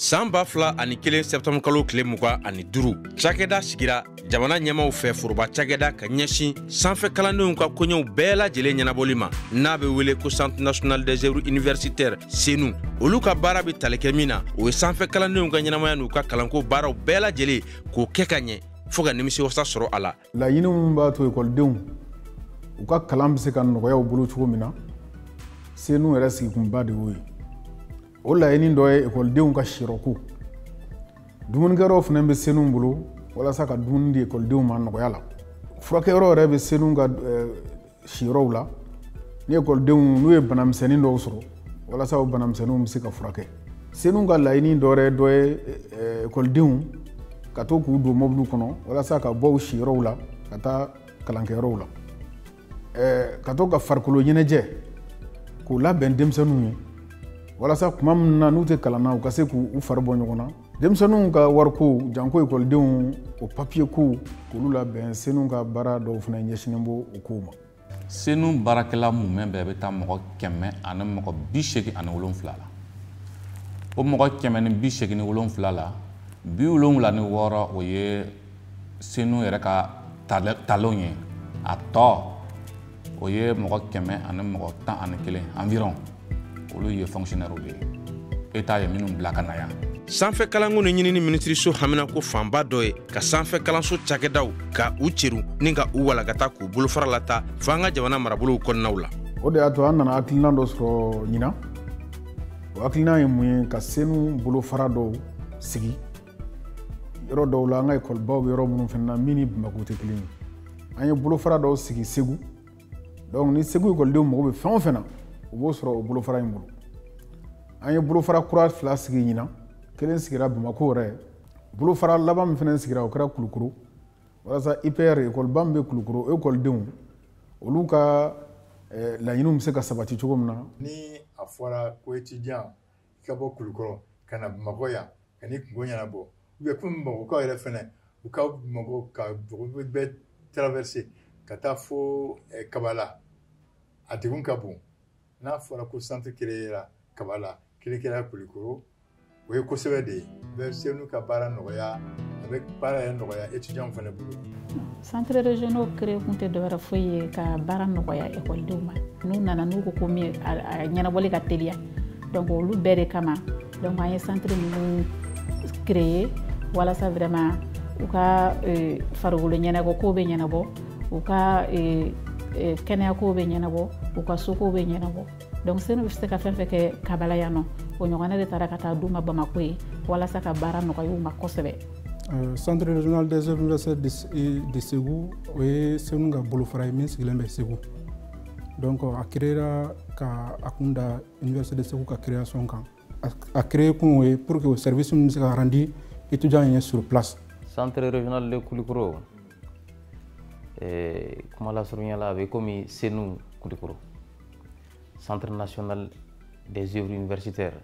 Samba fla ani kelen septembre kalo kile muga ani duru. Cakɛda sigira jamana ɲɛmaw fɛ foroba cakɛda ka ɲɛsin sanfɛ kalandenw ka koɲɛw bɛɛ lajɛlen ɲɛnabɔli ma. N'a bɛ wele ko Centre national des œuvres universitaires CNU. Olu ka baara bɛ tali kɛ min na, o ye sanfɛ kalandenw ka ɲɛnamaya n'u ka kalanko baaraw bɛɛ lajɛlen k'o kɛ ka ɲɛ fo ka nimisi wasa sɔrɔ a la. Laɲini min b'a to ekɔlidenw u ka kalan bɛ se ka nɔgɔya u bolo cogo min na, CNU yɛrɛ sigikunba de y'o ye. O laɲini dɔ ye ekɔlidenw ka siyɔrɔko. Dumunikɛyɔrɔ fana bɛ CNU bolo walasa ka dumuni di ekɔlidenw ma nɔgɔya la. Furakɛyɔrɔ yɛrɛ bɛ CNU ka siyɔrɔw la. Ni ekɔlidenw n'u ye banamisɛnnin dɔw sɔrɔ walasa o banamisɛnninw bɛ se ka furakɛ. CNU ka laɲini dɔ ye ekɔlidenw ka to k'u don mɔbiliw kɔnɔ walasa ka bɔ u siyɔrɔw la ka taa kalankɛyɔrɔw la. Ka to ka farikolo ɲɛnajɛ k'u labɛn denmisɛnninw ye walasa kuma min na n'u tɛ kalan na u ka se k'u fari bɔ ɲɔgɔn na. Denmisɛnninw ka wariko janko ekɔlidenw o papiye ko k'olu labɛn CNU ka baara dɔw fana ɲɛsinnen b'o o kow ma. CNU baarakɛla mumɛ bɛɛ bɛ taa mɔgɔ 187 la. O mɔgɔ 187 la 76 o ye CNU yɛrɛ ka talon ye. A tɔ o ye mɔgɔ 111 environ. Olu ye fonctionnaire de ye. État ye minnu bila ka na yan. Sanfɛ kalanko ni ɲinini ministriso hamina ko fanba dɔ ye ka sanfɛ kalanso cakɛdaw ka u ceru ni ka u walagata k'u bolofara lata fo an ka jamana marabolow kɔnɔnaw la. O de y'a to an nana hakilina dɔ sɔrɔ ɲina. O hakilina ye mun ye ka CNU bolofara dɔw sigi. Yɔrɔ dɔw la an ka ekɔlibaw bɛ yɔrɔ minnu fana na min ni Bamako tɛ kelen ye. An ye bolofara dɔw sigi Segu. Donc ni Segu ekɔlidenw mago bɛ fɛn o fɛn na u b'o sɔrɔ o bolofara in bolo. An ye bolofara kura 2 sigi ɲina. Kelen sigira Bamako yɛrɛ. Bolofara laban min fana sigira o kɛra Kulukoro. Walasa IPR ekɔliba min bɛ Kulukoro ekɔlidenw olu ka laɲiniw bɛ se ka sabati cogo min na. Ni a fɔra ko étudiant i ka bɔ Kulukoro ka na Bamako yan ka n'i kungo ɲɛnabɔ ou bien comme Bamakokaw yɛrɛ fana u ka Bamako ka bɛɛ traverser ka taa fo Kabala a degun ka bon. N'a fɔra ko centre créé la Kabala kelen kɛra Kulukoro o ye kosɛbɛ de ye. Bɛ CNU ka baara nɔgɔya a bɛ baara yɛrɛ nɔgɔya étudiants fana bolo. Centres régionaux créé kun tɛ dɔwɛrɛ foyi ye ka baara nɔgɔya ekɔlidenw ma. N'u nana n'u ko ko min a ɲɛnabɔli ka teliya. Donc olu bɛɛ de kama donc an ye centre ninnu créé walasa vraiment u ka farikolo ɲɛnabɔ kow bɛ ɲɛnabɔ u ka kɛnɛyakow bɛ ɲɛnabɔ u ka sokow bɛ ɲɛnabɔ. Donc CNU bɛ se ka fɛn fɛn kɛ Kabala yan nɔ o ɲɔgɔnna de taara ka taa d'u ma Bamako ye walasa ka baara nɔgɔya u ma kosɛbɛ. Centre régional des œuvres universitaires de Segu o ye CNU ka bolofara ye min sigilen bɛ Segu. Donc a créera ka a kun da Université de Segu ka création kan. A créé kun ye pour que o service min bɛ se ka rendu étudiants ye sur place. Centre régional de Kulukoro kuma la surunya la a bɛ komi CNU Kulukoro. Centre national des œuvres universitaires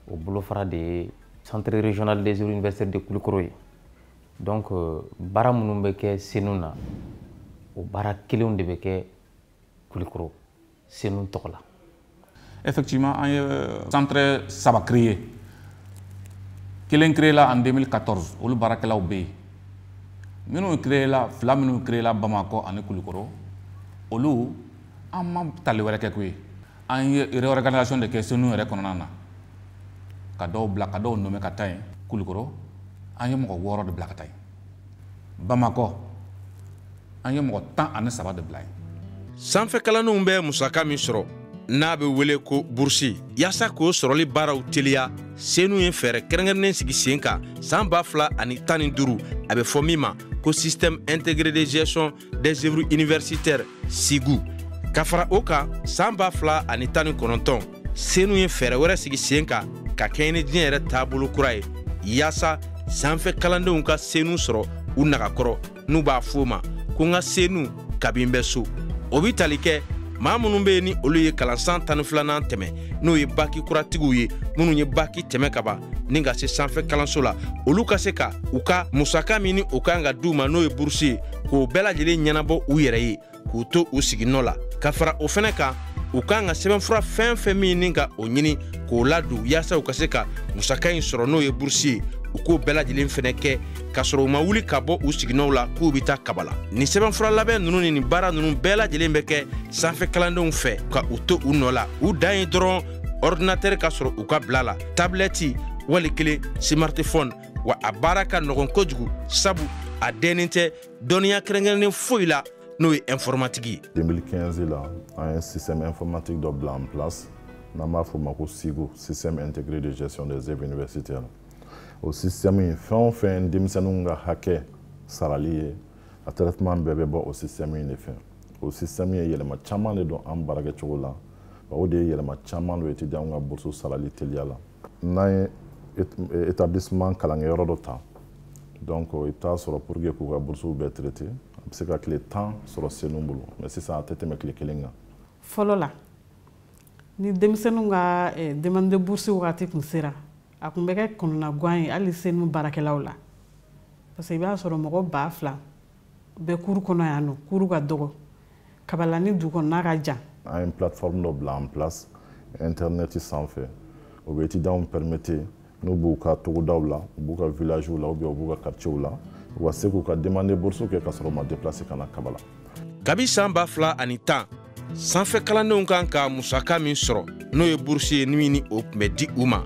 au bolofara de Centre régional des œuvres universitaires de Kulukoro ye. Donc baara minnu bɛ kɛ CNU na o baara kelenw de bɛ kɛ Kulukoro CNU tɔgɔ la. Effectivement, an ye centre 3 créé. Kelen créé la en 2014 olu baarakɛlaw bɛ yen. Minnu créé la 2 minnu créé la Bamako ani Kulukoro olu an ma tali wɛrɛ kɛ koyi. An ye réorganisation de kɛ CNU yɛrɛ kɔnɔna na ka dɔw bila ka dɔw nommé ka taa yen Kulukoro an ye mɔgɔ 6 de bila ka taa yen. Bamako an ye mɔgɔ 13 de bila yen. Sanfɛ kalandenw bɛ musaka min sɔrɔ n'a bɛ wele ko bourse yaasa k'o sɔrɔli baaraw teliya CNU ye fɛɛrɛ kɛrɛnkɛrɛnnen sigi sen kan san 2015 a bɛ fɔ min ma ko système intégré de gestion des œuvres universitaires SIGU. Ka fara o kan san 2019 CNU ye fɛɛrɛ wɛrɛ sigi sen kan ka kɛɲɛ ni diɲɛ yɛrɛ taabolo kura ye yaasa sanfɛ kalandenw ka CNU sɔrɔ u nagakɔrɔ n'u b'a fɔ ma ko n ka CNU kabin bɛ so. O bi tali kɛ maa minnu bɛ yen ni olu ye kalansan 12nan tɛmɛ n'o ye baki kuratigiw ye minnu ye baki tɛmɛ ka ban ni ka se sanfɛ kalanso la olu ka se ka u ka musaka min ni o kan ka d'u ma n'o ye bourse ye k'o bɛɛ lajɛlen ɲɛnabɔ u yɛrɛ ye k'u to u siginɔ la. Ka fara o fɛnɛ kan u kan ka sɛbɛnfura fɛn fɛn min ni ka o ɲini k'o ladon yaasa u ka se ka musaka in sɔrɔ n'o ye burusi ye u k'o bɛɛ lajɛlen fɛnɛ kɛ ka sɔrɔ u ma wuli ka bɔ u siginɛw la k'u bɛ taa kaba la ni sɛbɛnfura labɛn ninnu ni nin baara ninnu bɛɛ lajɛlen bɛ kɛ sanfɛ kalandenw fɛ ka u to u nɔ la u dan ye dɔrɔn ordinateur ka sɔrɔ u ka bila la tablette wali kelen smartphone wa a baara ka nɔgɔn kojugu sabu a dɛnnen tɛ dɔnniya kɛrɛnkɛrɛnnen foyi la n'o ye informatique ye 2015 la an ye système informatique dɔ bila en place n'an b'a fɔ o ma ko SIGO système intégré de gestion des œuvres universitaires o système in fɛn o fɛn denmisɛnninw ka hakɛ sarali ye a traitement bɛɛ bɛ bɔ o système in de fɛ o système ye yɛlɛma caman de don an baarakɛcogo la o de ye yɛlɛma caman don étudiants ka bourse sarali teliya la n'an ye établissement kalankɛyɔrɔ dɔ ta donc i bɛ taa sɔrɔ pour que k'u ka bourse bɛɛ traiter a bɛ se ka tile 10 sɔrɔ senu bolo mais sisan a tɛ tɛmɛ tile 1 kan. Fɔlɔ la ni denmisɛnninw ka demande de bourse wagati tun sera a tun bɛ kɛ kɔnɔna gan ye hali senu baarakɛlaw la parce que i b'a sɔrɔ mɔgɔ 2000 bɛ cours kɔnɔ yan nɔ cours ka dɔgɔ kabalani du kɔnɔna ka jan. An ye plateforme dɔ bila en place internet sanfɛ o bɛ étudiants permettre n'u b'u ka togodaw la u b'u ka villagew la ou bien u b'u ka quartierw la u ka se k'u ka demande bourse kɛ ka sɔrɔ u ma déplacer ka na kaba la. kabi san 2010 sanfɛ kalandenw kan ka musaka min sɔrɔ n'o ye bourse ye ni o tun bɛ di u ma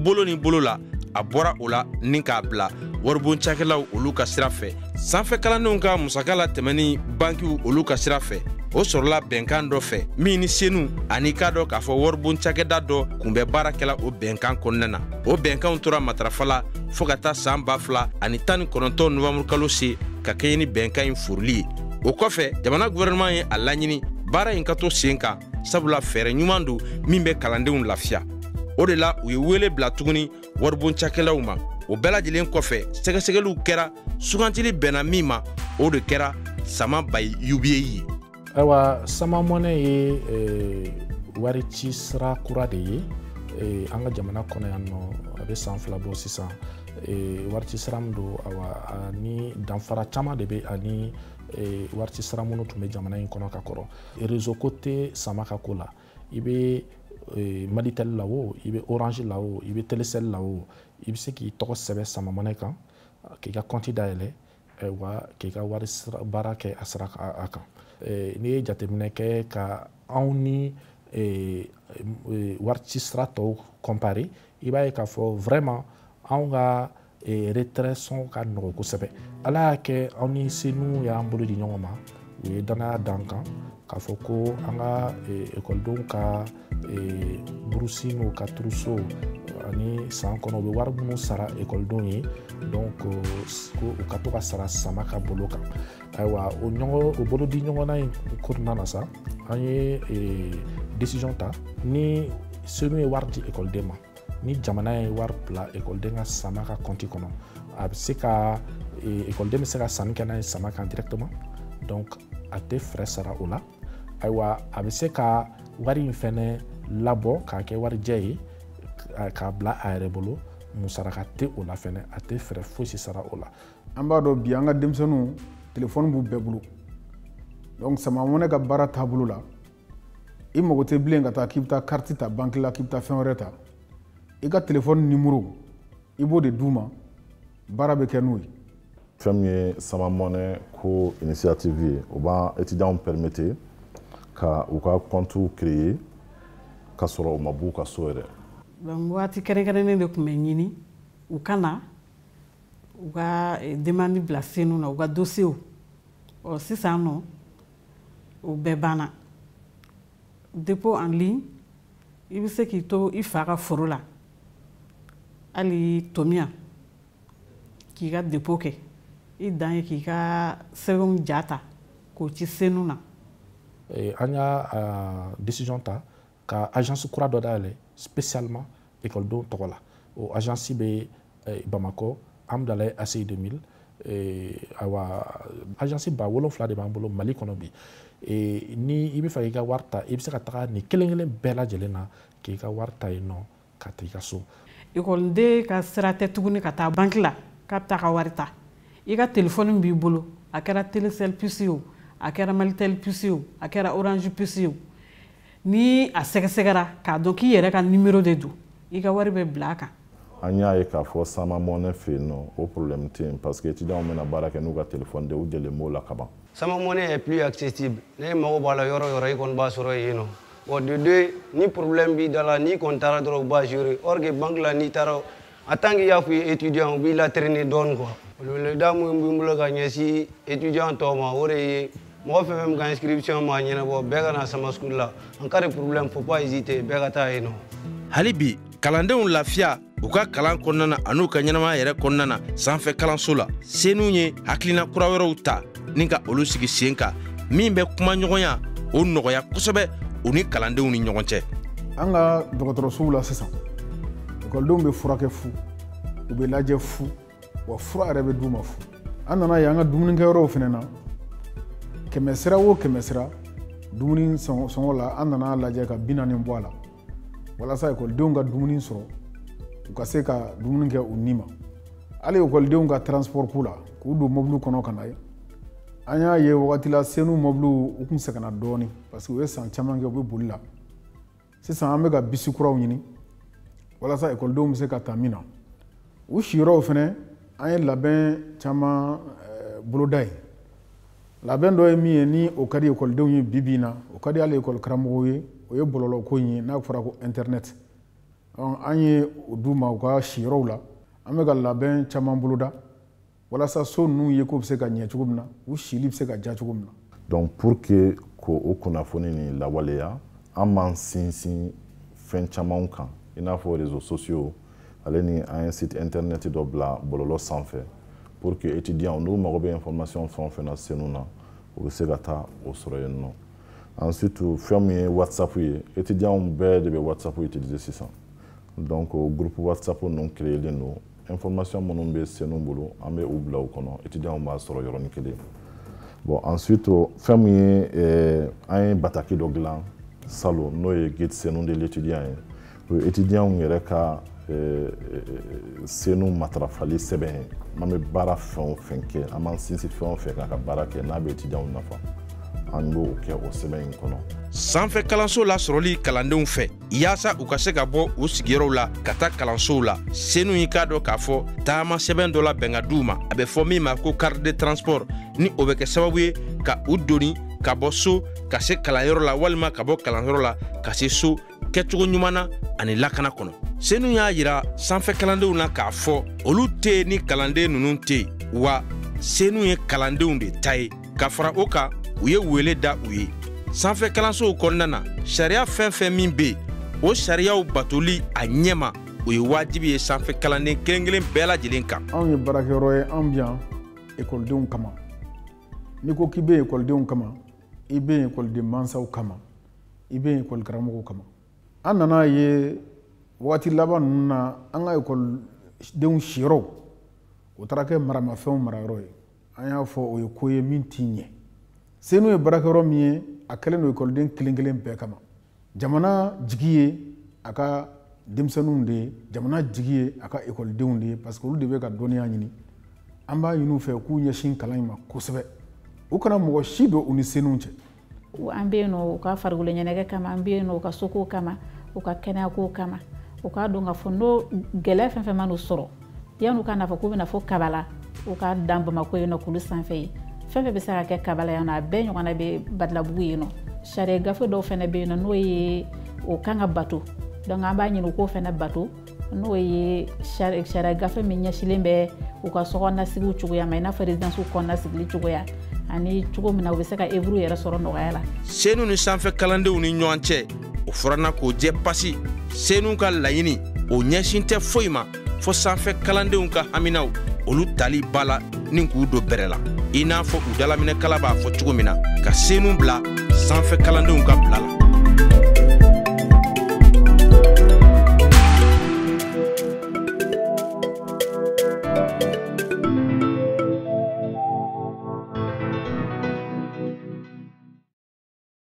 bolo ni bolo la a bɔra o la ni k'a bila waribon cakɛlaw olu ka sira fɛ sanfɛ kalandenw ka musaka la tɛmɛni bankiw olu ka sira fɛ o sɔrɔla bɛnkan dɔ fɛ min ni senu ani k'a dɔn k'a fɔ waribon cakɛda dɔ kun bɛ baara kɛla o bɛnkan kɔnɔna na o bɛnkanw tora matarafa la fɔɔ ka taa san 2019 novembre kalo se ka kɛɲɛ ni bɛnkan in furuli ye o kɔfɛ jamana gouvernement ye a laɲini baara in ka to sen kan sabula fɛɛrɛ ɲuman don min bɛ kalandenw lafiya o de la u ye wele bila tuguni waribon cakɛlaw ma o bɛɛ lajɛlen kɔfɛ sɛgɛsɛgɛliw kɛra sugantili bɛnna min ma o de kɛra sama bayi UBA ye. Ayiwa sama mɔnɛ ye wari ci sira kura de ye an ka jamana kɔnɔ yan nɔ a bɛ san 2 bɔ sisan wari ci sira min don awa ani danfara caman de bɛ ani wari ci sira minnu tun bɛ jamana in kɔnɔ ka kɔrɔ réseau ko tɛ sama ka ko la i bɛ Malitel la o i bɛ Orange la o i bɛ Telecel la o i bɛ se k'i tɔgɔ sɛbɛn sama mɔnɛ kan k'i ka compte dayɛlɛ wa k'i ka wari baara kɛ a sira a kan n'i ye jateminɛ kɛ ka anw ni wari ci sira tɔw comparer i b'a ye k'a fɔ vraiment anw ka retrait sɔn ka nɔgɔ kosɛbɛ ala y'a kɛ anw ni senu y'an bolo di ɲɔgɔn ma u ye danaya d'an kan k'a fɔ ko an ka ekɔlidenw ka burusi n'u ka turuso ani san kɔnɔ u bɛ wari minnu sara ekɔlidenw ye donc ko u ka to ka sara sama ka bolo kan ayiwa o bolo di ɲɔgɔnna in kɔnɔna na sa an ye décision ta ni senu ye wari di ekɔliden ma ni jamana ye wari bila ekɔliden ka sama ka compte kɔnɔ a bɛ se ka ekɔliden bɛ se ka sanni kɛ n'a ye sama kan directement donc a tɛ frais sara o la ayiwa a bɛ se ka wari in fɛnɛ labɔ k'a kɛ warijɛ ye k'a bila a yɛrɛ bolo musaraka tɛ o la fɛnɛ a tɛ frais fosi sara o la. An b'a dɔn bi an ka denmisɛnninw téléphone b'u bɛɛ bolo donc sama mɔnɛ ka baara taabolo la i mago tɛ bilen ka taa k'i bɛ taa carte ta banque la k'i bɛ taa fɛn wɛrɛ ta i ka téléphone numéro i b'o de d'u ma baara bɛ kɛ n'o ye. Fɛn min ye sama mɔnɛ ko initiative ye o b'a étudiants permettre ka u ka compte créer ka sɔrɔ u ma b'u ka so yɛrɛ. Donc waati kɛrɛnkɛrɛnnen de tun bɛ ɲini u ka na u ka demande bila senu na u ka dossier ɔ sisan nɔ o bɛɛ banna dépôt en ligne i bɛ se k'i to i fa ka foro la hali tomiya k'i ka dépôt kɛ i dan ye k'i ka sɛbɛnw ja ta k'o ci senu na. An y'a décision ta ka agence kura dɔ dayɛlɛ spécialement ekɔlidenw tɔgɔ la o agence bɛ Bamakɔ Amdalaye ACI 2000 ayiwa agence 7,000 de b'an bolo Mali kɔnɔ bi ni i bɛ fɛ k'i ka wari ta i bɛ se ka taga nin kelen kelen bɛɛ lajɛlen na k'i ka wari ta yen nɔ ka taa i ka so. Ekɔliden ka sira tɛ tuguni ka taa banque la k'a bɛ taa ka wari ta i ka téléphone b'i bolo a kɛra Telecel puce o a kɛra Malitel puce o a kɛra Orange puce o ni a sɛgɛsɛgɛra k'a dɔn k'i yɛrɛ ka numéro de don i ka wari bɛ bila a kan. An y'a ye k'a fɔ sama monnaie fɛ yen nɔ o problème tɛ yen parce que étudiants bɛna baara kɛ n'u ka téléphone de u jɛlen b'o la kaban. Sama monnaie est plus accessible. Ne mago b'a la yɔrɔ yɔrɔ i kɔni b'a sɔrɔ yen nɔ. Bon de deux ni problème b'i da la ni kɔni taara dɔrɔn u b'a gérer or que banque la n'i taara en tant que y'a fɔ étudiant u b'i la traîner dɔɔni quoi. Le da mun b'i bolo ka ɲɛsin étudiant tɔw ma o de ye mɔgɔ fɛn fɛn min ka inscription ma ɲɛnabɔ bɛɛ ka na sama school la en cas de problème faut pas hésiter bɛɛ ka taa yen nɔ. Hali bi kalandenw lafiya u ka kalan kɔnɔna na an'u ka ɲɛnamaya yɛrɛ kɔnɔna na sanfɛ kalanso la senu ye hakilina kura wɛrɛw ta ni ka olu sigi sen kan min bɛ kuma ɲɔgɔnya o nɔgɔya kosɛbɛ u ni kalandenw ni ɲɔgɔn cɛ. An ka dɔgɔtɔrɔsow la sisan ekɔlidenw bɛ furakɛ fu u bɛ lajɛ fu wa fura yɛrɛ bɛ d'u ma fu. An nana ye an ka dumunikɛyɔrɔw fɛnɛ na kɛmɛ sira o kɛmɛ sira dumuni sɔngɔ la an nana lajɛ ka 40 bɔ a la walasa ekɔlidenw ka dumuni sɔrɔ u ka se ka dumuni kɛ u ni ma. Hali ekɔlidenw ka transport ko la k'u don mobile kɔnɔ ka na ye an y'a ye wagati la senu mobile u kun sɛgɛnna dɔɔni parce que u ye san caman kɛ u bɛ boli la. Sisan an bɛ ka bisi kuraw ɲini walasa ekɔlidenw bɛ se ka taa min na. U siyɔrɔw fɛnɛ an ye labɛn caman boloda ye. Labɛn dɔ ye min ye ni o ka di ekɔlidenw ye bi bi in na o ka di hali ekɔli karamɔgɔw ye o ye bɔlɔlɔ ko in ye n'a fɔra ko internet. An ye o d'u ma u ka siyɔrɔw la an bɛ ka labɛn caman boloda walasa so ninnu ye ko bɛ se ka ɲɛ cogo min na u sili bɛ se ka diya cogo min na. Donc pour que k'o kunnafoni nin lawaleya an b'an sinsin fɛn camanw kan i n'a fɔ réseaux sociaux ale ni an ye site internet dɔ bila bɔlɔlɔ sanfɛ pour que étudiants n'u mago bɛ information fɛn o fɛn na senu na u bɛ se ka taa o sɔrɔ yen nɔ. Ensuite fɛn min ye WhatsApp ye étudiants bɛɛ de bɛ WhatsApp utiliser sisan. Donc o groupe WhatsApp ninnu créelen don information minnu bɛ senu bolo an bɛ u bila o kɔnɔ étudiants b'a sɔrɔ yɔrɔnin kelen. Bon ensuite fɛn min ye an ye bataki dɔ dilan salon n'o ye guide senu de l'étudiant ye o ye étudiants yɛrɛ ka senu matarafali sɛbɛn ye an bɛ baara fɛn o fɛn kɛ an b'an sinsin fɛn o fɛn k'a ka baara kɛ n'a bɛ étudiants nafa an b'o kɛ o sɛbɛn in kɔnɔ. Sanfɛ kalanso la sɔrɔli kalandenw fɛ yaasa u ka se ka bɔ u sigiyɔrɔw la ka taa kalansow la senu yi k'a dɔn k'a fɔ taama sɛbɛn dɔ la bɛn ka d'u ma a bɛ fɔ min ma ko carte de transport ni o bɛ kɛ sababu ye ka u doni ka bɔ so ka se kalanyɔrɔ la walima ka bɔ kalanyɔrɔ la ka se so kɛcogo ɲuman na ani lakana kɔnɔ. Senu y'a yira sanfɛ kalandenw na k'a fɔ olu tɛ ni kalanden ninnu tɛ wa senu ye kalandenw de ta ye ka fara o kan u ye wele da u ye. Sanfɛ kalansow kɔnɔna na sariya fɛn fɛn min bɛ yen o sariyaw batoli a ɲɛma o ye wajibi ye sanfɛ kalanden kelen kelen bɛɛ lajɛlen kan. Anw ye baarakɛyɔrɔ ye an bi yan ekɔlidenw kama n'i ko k'i bɛ ekɔlidenw kama i bɛ ekɔliden mansaw kama i bɛ ekɔli karamɔgɔw kama. An nana ye wagati laban ninnu na an ka ekɔlidenw siyɔrɔw o taara kɛ maramafɛnw marayɔrɔ ye an y'a fɔ o ye ko ye min t'i ɲɛ. Senu ye baarakɛyɔrɔ min ye a kɛlen don ekɔliden kelen kelen bɛɛ kama. Jamana jigi ye a ka denmisɛnninw de ye jamana jigi ye a ka ekɔlidenw de ye parce que olu de bɛ ka dɔnniya ɲini an b'a ɲini u fɛ k'u ɲɛsin kalan in ma kosɛbɛ u kana mɔgɔ si don u ni senuw cɛ. An bɛ yen nɔ u ka farikolo ɲɛnajɛ kama an bɛ yen nɔ u ka soko kama u ka kɛnɛyako kama u k'a dɔn k'a fɔ n'o gɛlɛya fɛn fɛn ma n'u sɔrɔ yan'u ka nafa k'u bɛna fɔ Kabala u ka dan Bamako yen nɔ kulu sanfɛ ye fɛn fɛn bɛ se ka kɛ Kabala yan nɔ a bɛɛ ɲɔgɔnna bɛ Badilabugu yen nɔ. Sariya gafe dɔw fɛnɛ bɛ yen nɔ n'o ye o kan ka bato donc an b'a ɲini u k'o fɛnɛ bato n'o ye sariya gafe min ɲɛsilen bɛ u ka sokɔnɔnasigiw cogoya ma i n'a fɔ résidence kɔnɔna sigili cogoya ani cogo min na u bɛ se ka œuvre yɛrɛ sɔrɔ nɔgɔya la. Senu ni sanfɛ kalandenw ni ɲɔgɔn cɛ o fɔrana k'o jɛ pasi senu ka laɲini o ɲɛsin tɛ foyi ma fo sanfɛ kalandenw ka haminaw olu tali ba la ni k'u don bɛrɛ la i n'a fɔ u dalaminɛ kala b'a fɔ cogo min na ka senu bila sanfɛ kalandenw ka bila la.